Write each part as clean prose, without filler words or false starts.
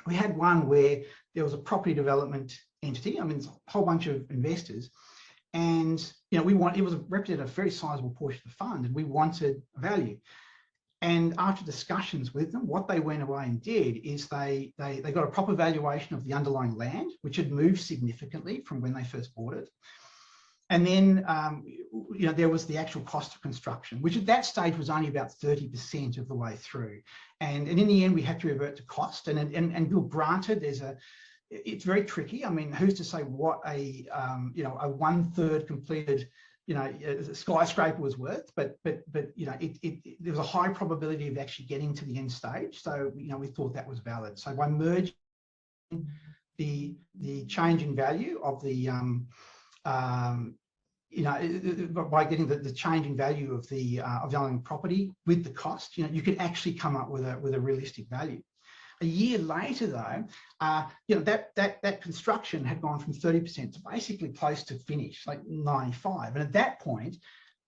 We had one where there was a property development entity, I mean, it's a whole bunch of investors, and it was represented a very sizable portion of the fund, and we wanted value. And after discussions with them, what they went away and did is they got a proper valuation of the underlying land, which had moved significantly from when they first bought it. And then, there was the actual cost of construction, which at that stage was only about 30% of the way through. And in the end, we had to revert to cost. And Bill, granted, it's very tricky. I mean, who's to say what a 1/3 completed skyscraper was worth, but there was a high probability of actually getting to the end stage. So, we thought that was valid. So by merging the change in value of the, by getting the change in value of the underlying property with the cost, you could actually come up with a realistic value. A year later, though, that construction had gone from 30% to basically close to finish, like 95%. And at that point,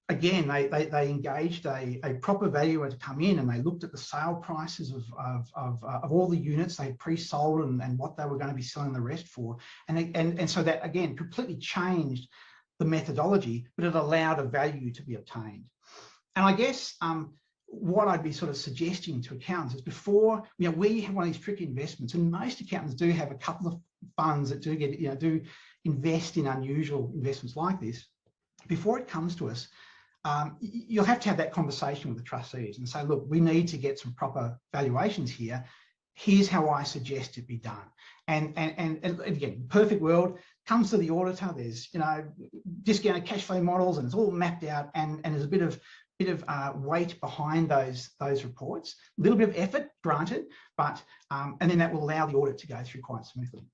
again, they engaged a proper valuer to come in, and they looked at the sale prices of all the units they had pre-sold and what they were going to be selling the rest for. And so that, again, completely changed the methodology, but it allowed a value to be obtained. And I guess what I'd be sort of suggesting to accountants is before, we have one of these tricky investments, and most accountants do have a couple of funds that do invest in unusual investments like this. Before it comes to us, you'll have to have that conversation with the trustees and say, look, we need to get some proper valuations here. Here's how I suggest it be done. And again, perfect world, comes to the auditor, there's discounted cash flow models, and it's all mapped out, and there's a bit of weight behind those reports. A little bit of effort, granted, but and then that will allow the audit to go through quite smoothly.